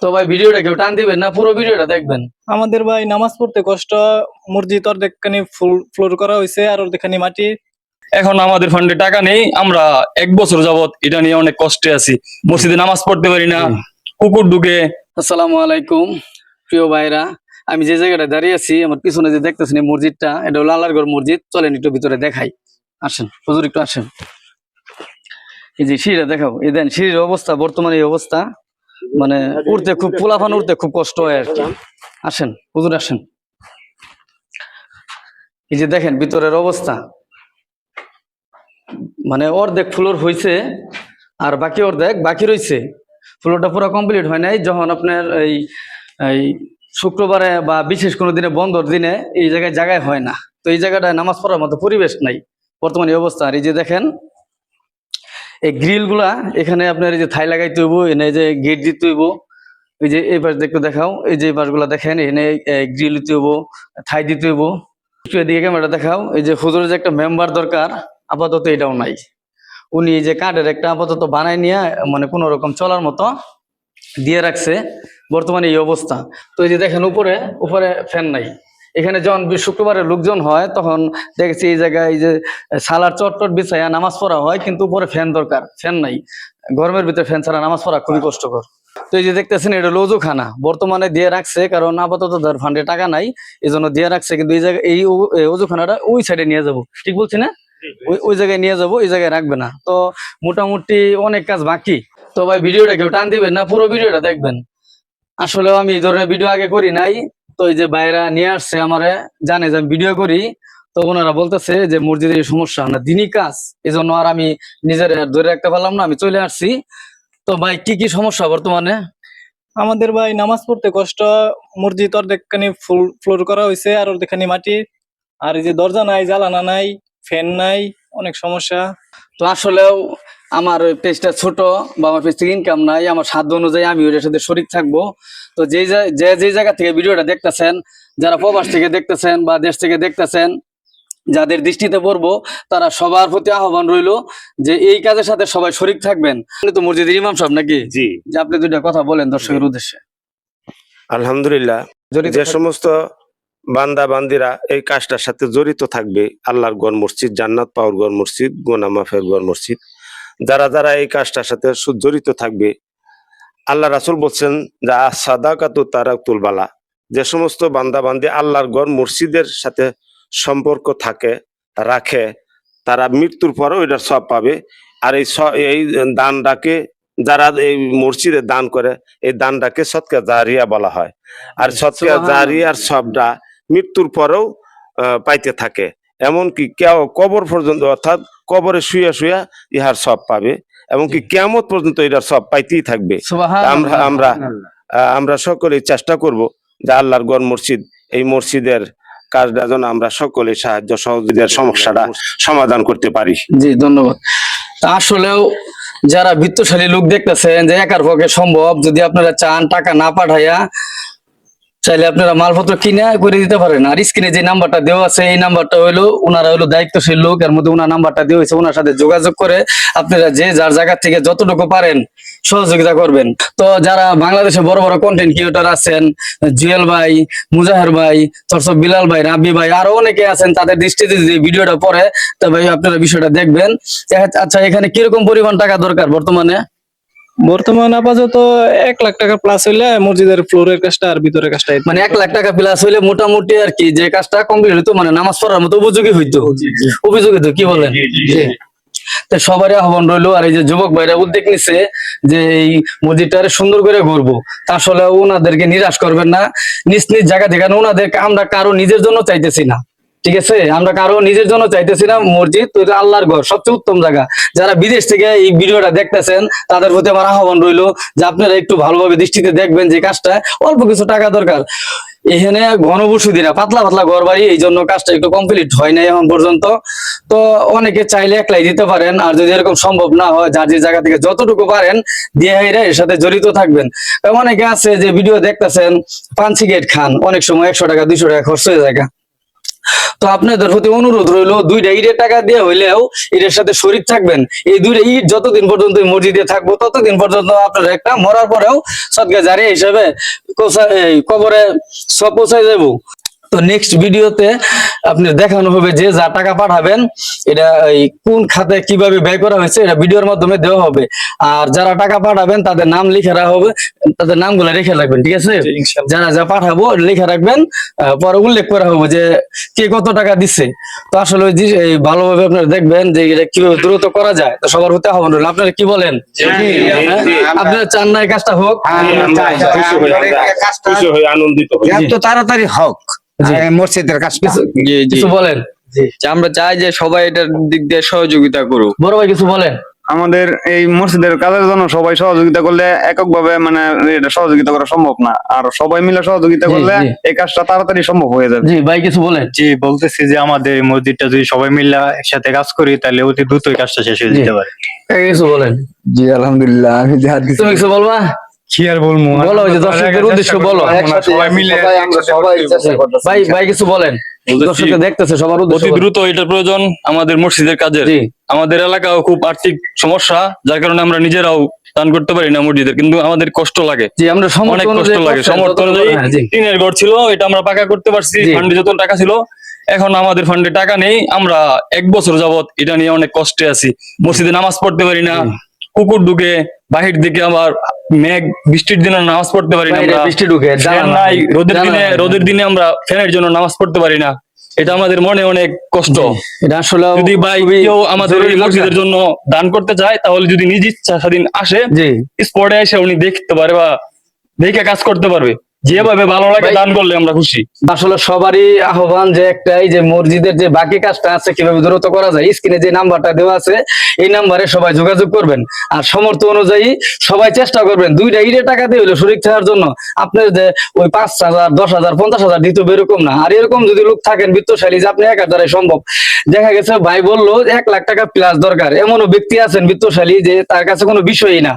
তো ভাই ভিডিওটা কেউ টান দিবেন না, পুরো ভিডিওটা দেখবেন। আমাদের ভাই নামাজ পড়তে কষ্ট, মসজিদ অর্ধেকখানি ফুল ফ্লোর করা হয়েছে আর অর্ধেকখানি মাটি। এখন আমাদের ফান্ডে টাকা নেই, আমরা 1 বছর যাবত এটা নিয়ে অনেক কষ্টে আছি। মসজিদে নামাজ পড়তে পারি না, কুকুর ঢুকে। আসসালামু আলাইকুম প্রিয় ভাইরা, আমি যে জায়গাটা দাঁড়িয়ে আছি আমার পিছনে যে দেখতেছেন এই মসজিদটা, এটা হলো আল্লাহর মসজিদ। চলেন একটু ভিতরে দেখাই, আসেন হুজুর একটু আসেন। এই যে সিঁড়িটা দেখাবো, এই দেন সিঁড়ির অবস্থা, বর্তমানে এই অবস্থা, মানে উঠতে খুব পোলাপান, উঠতে খুব কষ্ট হয় আর কি। আসেন হুজুর আসেন। এই যে দেখেন ভিতরের অবস্থা, মানে অর্ধেক ফ্লোর হয়েছে আর বাকি অর্ধেক বাকি রয়েছে। ফ্লোরটা পুরো কমপ্লিট হয় নাই। যখন আপনার এই এই শুক্রবারে বা বিশেষ কোনো দিনে বন্ধর দিনে এই জায়গায় হয় না, তো এই জায়গাটায় নামাজ পড়ার মতো পরিবেশ নাই বর্তমানে এই অবস্থা। আর এই যে দেখেন এই গ্রিল গুলা, এখানে আপনার এই যে থাই লাগাইতে হইব, এনে যে গেট দিতে হইব। এই যে এই পাশ দেখতে দেখাও, এই যে পাশ গুলা দেখেন, এখানে গ্রিল দিতে হইব, থাই দিতে হইব। এদিকে ক্যামেরা দেখাও। এই যে হুজুরের যে একটা মেম্বার দরকার, আপাতত এটাও নাই। উনি এই যে কাঠের একটা আপাতত বানাই নিয়ে মানে কোন রকম চলার মতো দিয়ে রাখছে, বর্তমানে এই অবস্থা। তো এই যে দেখেন উপরে উপরে ফ্যান নাই। এখানে যখন শুক্রবারে লোকজন হয় তখন দেখেছি এই জায়গায় এই যে সালার চটটট বিছাইয়া নামাজ পড়া হয়, কিন্তু উপরে ফ্যান দরকার, ফ্যান নাই। গরমের ভিতরে ফ্যান ছাড়া নামাজ পড়া খুবই কষ্টকর। তো এই যে দেখতেছেন এটা হলো অজুখানা, বর্তমানে দিয়ে রাখছে, কারণ আপাতত ধর ফান্ডে টাকা নাই, এই জন্য দিয়ে রাখছে। কিন্তু এই জায়গায় এই অজুখানাটা ওই সাইডে নিয়ে যাব, ঠিক বলছি না? ওই জায়গায় নিয়ে যাব, এই জায়গায় রাখবে না। তো মোটামুটি অনেক কাজ বাকি। তো ভাই ভিডিওটা কেউ টান দিবেন না, পুরো ভিডিওটা দেখবেন। আসলেও আমি এই ধরনের ভিডিও আগে করি নাই, তো এই যে বাইরা নিয়ে আসছে আমারে, জানে যে আমি ভিডিও করি, তো ওনারা বলতেছে যে মসজিদের সমস্যা না, দিনই কাজ, এই জন্য আর আমি নিজের ধরে রাখতে পারলাম না, আমি চলে আসছি। তো ভাই কি কি সমস্যা বর্তমানে? আমাদের ভাই নামাজ পড়তে কষ্ট, মসজিদ অর্ধেকখানি ফুল ফ্লোর করা হয়েছে আর অর্ধেকখানি মাটি। আর এই যে দরজা নাই, জ্বালানা নাই, ফ্যান নাই, অনেক সমস্যা। তো আসলেও আমার পেজটা ছোট বা আমার পেজ থেকে ইনকাম নাই, আমার সাধ্য অনুযায়ী আমি ওটার সাথে শরিক থাকবো। তো যে জায়গা থেকে ভিডিওটা দেখতেছেন, যারা প্রবাস থেকে দেখতেছেন বা দেশ থেকে দেখতেছেন, যাদের দৃষ্টিতে পড়বো, তারা সবার প্রতি আহ্বান রইলো যে এই কাজের সাথে সবাই শরিক থাকবেন। তো মসজিদের ইমাম সাহেব নাকি? জি, যে আপনি দুইটা কথা বলেন দর্শকের উদ্দেশ্যে। আলহামদুলিল্লাহ, যে সমস্ত বান্দা বান্দিরা এই কাজটার সাথে জড়িত থাকবে, আল্লাহর ঘর মসজিদ, জান্নাত পাওয়ার ঘর মসজিদ, গুনাহ মাফের ঘর মসজিদ, যারা এই কাজটার সাথে জড়িত থাকবে, আল্লাহ রাসূল বলছেন যে সাদাকাতু তারাকুল বালা। যে সমস্ত বান্দা বান্দি আল্লাহর ঘর মসজিদের সাথে সম্পর্ক রাখে, তারা মৃত্যুর পরেও এটার সব পাবে। আর এই দানটাকে, যারা এই মসজিদে দান করে, এই দানটাকে সদকা জারিয়া বলা হয়। আর সদকা জারিয়ার সবটা মৃত্যুর পরেও পাইতে থাকে, এমনকি কেউ কবর পর্যন্ত, অর্থাৎ কবরে শুয়া শুয়া ইহার সব পাবে, এমনকি কিয়ামত পর্যন্ত এটার সব পাইতেই থাকবে। আমরা সকলেই চেষ্টা করব যে আল্লাহর ঘর মসজিদ, এই মসজিদের কাজটা যেন আমরা সকলে সাহায্য সহযোগিতার সমস্যাটা সমাধান করতে পারি। জি ধন্যবাদ। আসলেও যারা বিত্তশালী লোক দেখতেছেন যে একার পক্ষে সম্ভব, যদি আপনারা চান টাকা না পাঠাইয়া চাইলে আপনারা মালপত্র কিনে করে দিতে পারেন। আর স্ক্রিনে যে নাম্বারটা দেওয়া আছে, এই নাম্বারটা হলো ওনারা হলো দায়িত্বশীল লোক, এর মধ্যে ওনার নাম্বারটা দেওয়া হয়েছে, ওনার সাথে যোগাযোগ করে আপনারা যে যার জায়গা থেকে যতটুকু পারেন সহযোগিতা করবেন। তো যারা বাংলাদেশে বড় বড় কন্টেন্ট ক্রিয়েটর আছেন, জুয়েল ভাই, মুজাহের ভাই, তারপর বিলাল ভাই, রাব্বি ভাই, আরো অনেকে আছেন, তাদের দৃষ্টিতে যদি ভিডিওটা পড়ে তবে আপনারা বিষয়টা দেখবেন। আচ্ছা, এখানে কিরকম পরিমাণ টাকা দরকার বর্তমানে? আপাতত 1 লাখ টাকা প্লাস হইলে মসজিদের ফ্লোরের কাজটা আর ভিতরের কাজটা, মানে 1 লাখ টাকা প্লাস হইলে মোটামুটি আর কি যে কাজটা কমপ্লিট হইতো, মানে নামাজ পড়ার মতো উপযোগী হইতো। কি বলেন? সবারই আহ্বান রইলো। আর এই যে যুবক ভাইরা উদ্যোগ নিচ্ছে যে এই মসজিদটারে সুন্দর করে ঘুরবো, আসলে ওনাদেরকে নিরাশ করবেন না। নিজ নিজ জায়গা থেকে, ওনাদেরকে আমরা কারো নিজের জন্য চাইতেছি না, ঠিক আছে? আমরা কারো নিজের জন্য চাইতেছি না। মসজিদ তো আল্লাহর ঘর, সবচেয়ে উত্তম জায়গা। যারা বিদেশ থেকে এই ভিডিওটা দেখতেছেন তাদের প্রতি আমার আহ্বান রইলো যে আপনারা একটু ভালোভাবে দৃষ্টিতে দেখবেন যে কাজটা অল্প কিছু টাকা দরকার। এখানে ঘনবসতি না, পাতলা পাতলা ঘর বাড়ি, এই জন্য কাজটা একটু কমপ্লিট হয় নাই এখন পর্যন্ত। তো অনেকে চাইলে একলাই দিতে পারেন, আর যদি এরকম সম্ভব না হয়, যার যে জায়গা থেকে যতটুকু পারেন দিয়ে এর সাথে জড়িত থাকবেন। অনেকে আছে যে ভিডিও দেখতেছেন, পান সিগারেট খান, অনেক সময় 100 টাকা 200 টাকা খরচ হয়ে যায়। তো আপনাদের প্রতি অনুরোধ রইলো, দুইটা ইটের টাকা দিয়ে হইলেও এটার সাথে শরীক থাকবেন। এই দুইটা ইট যতদিন পর্যন্ত এই মসজিদে থাকবো ততদিন পর্যন্ত আপনারা একটা মরার পরেও সদকা জারিয়া হিসেবে এই কবরে সব পৌঁছায় যাবো। তো নেক্সট ভিডিওতে আপনি দেখানো হবে যে যা টাকা পাঠাবেন এটা এই কোন খাতে কিভাবে ব্যয় করা হয়েছে এটা ভিডিওর মাধ্যমে দেওয়া হবে। আর যারা টাকা পাঠাবেন তাদের নাম লিখে রাখা হবে, তাদের নামগুলো রেখে রাখবেন, ঠিক আছে? যারা যা পাঠাবো লিখে রাখবেন, পরে উল্লেখ করা হবে যে কে কত টাকা দিচ্ছে। তো আসলে এই ভালোভাবে আপনারা দেখবেন যে এটা কিভাবে দ্রুত করা যায়। তো সবার হতে হবে না, আপনারা কি বলেন? আপনারা চান না এই কাজটা হোক? খুশি হয়ে আনন্দিত হই। এত তাড়াতাড়ি হোক মসজিদের কাজটা। কিছু বলেন? আমরা চাই যে সবাই এটার দিক দিয়ে সহযোগিতা করুক। বড় ভাই কিছু বলেন? আমাদের এই মসজিদের কাজের জন্য সবাই সহযোগিতা করলে এককভাবে মানে এটা সহযোগিতা করা সম্ভব না, আর সবাই মিলে সহযোগিতা জি, করলে জি। এই কাজটা তাড়াতাড়ি সম্ভব হয়ে যাবে। জি ভাই কিছু বলেন? জি, বলতেছি যে আমাদের এই মসজিদটা যদি সবাই মিলে একসাথে কাজ করি তাহলে অতি দ্রুতই কাজটা শেষ হয়ে যেতে পারে। কিছু বলেন? জি আলহামদুলিল্লাহ, আমি যাহার কিছু তুমি কিছু বলবা? কি আর বলবো, বলো, ওই যে দর্শকদের উদ্দেশ্য বলো। সবাই মিলে ভাই কিছু বলেন, দর্শকরা দেখতেছে, সবার অতি উদ্দেশ্য বলেন। দ্রুত এটার প্রয়োজন আমাদের মসজিদের কাজের। জি আমাদের এলাকাও খুব আর্থিক সমস্যা, যার কারণে আমরা নিজেরাও দান করতে পারি না মসজিদের, কিন্তু আমাদের কষ্ট লাগে, জি, আমরা অনেক সমর্থন কষ্ট লাগে। সমর্থন অনুযায়ী জি টিনের ঘর ছিল, এটা আমরা পাকা করতে পারছি, জি। ফান্ডে যত টাকা ছিল। এখন আমাদের ফান্ডে টাকা নেই, আমরা 1 বছর যাবত এটা নিয়ে অনেক কষ্টে আছি। মসজিদে নামাজ পড়তে পারি না, কুকুর ঢুকে, বাহির দিকে আবার মেঘ, বৃষ্টির দিনে নামাজ পড়তে পারি না বাইরে আমরা, বৃষ্টি ঢুকে, ফ্যান জানালা নাই, নাই, রোদের দিনে আমরা ফ্যানের জন্য নামাজ পড়তে পারি না। এটা আমাদের মনে অনেক কষ্ট। এটা আসলে যদি ভাই কেউ আমাদের এই মসজিদের জন্য দান করতে চায়, তাহলে যদি নিজ ইচ্ছা স্বাধীন আসে, জি স্পটে এসে উনি দেখতে পারে বা দেখে কাজ করতে পারবে। যেভাবে ভালো লাগে ভাই- দান করলে আমরা খুশি। আসলে সবারই আহ্বান যে একটাই, যে মসজিদের যে বাকি কাজটা আছে কিভাবে দ্রুত করা যায়, স্ক্রিনে যে নাম্বারটা দেওয়া আছে এই নাম্বারে সবাই যোগাযোগ করবেন। আর সামর্থ্য অনুযায়ী সবাই চেষ্টা করবেন দুইটা ইটের টাকা দিয়ে হইলো শরীর থাকার জন্য। আপনার যে ওই 5,000, 10,000, 50,000 দিতে হবে এরকম না। আর এরকম যদি লোক থাকেন বিত্তশালী যে আপনি একার দ্বারাই সম্ভব, দেখা গেছে ভাই বললো 1 লাখ টাকা প্লাস দরকার, এমনও ব্যক্তি আছেন বিত্তশালী যে তার কাছে কোনো বিষয়ই না,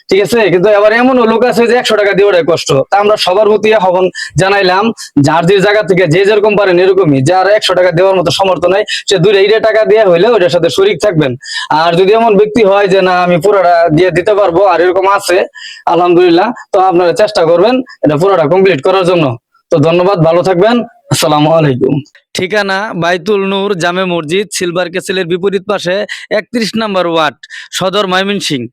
ঠিক আছে? কিন্তু আবার এমনও লোক আছে যে 100 টাকা দিয়ে ওটাই কষ্ট। তা আমরা সবার প্রতি আহ্বান জানাইলাম, যার যে জায়গা থেকে যে যেরকম পারেন এরকমই, যার 100 টাকা দেওয়ার মতো সামর্থ্য নাই সে দুইটা ইটের টাকা দিয়ে হইলে ওইটার সাথে শরীক থাকবেন। আর যদি এমন ব্যক্তি হয় যে না আমি পুরোটা দিয়ে দিতে পারবো, আর এরকম আছে আলহামদুলিল্লাহ, তো আপনারা চেষ্টা করবেন এটা পুরোটা কমপ্লিট করার জন্য। তো ধন্যবাদ, ভালো থাকবেন, আসসালামু আলাইকুম। ঠিকানা বাইতুল নূর জামে মসজিদ, সিলভার ক্যাসেলের বিপরীত পাশে 31 নম্বর ওয়ার্ড, সদর ময়মনসিংহ।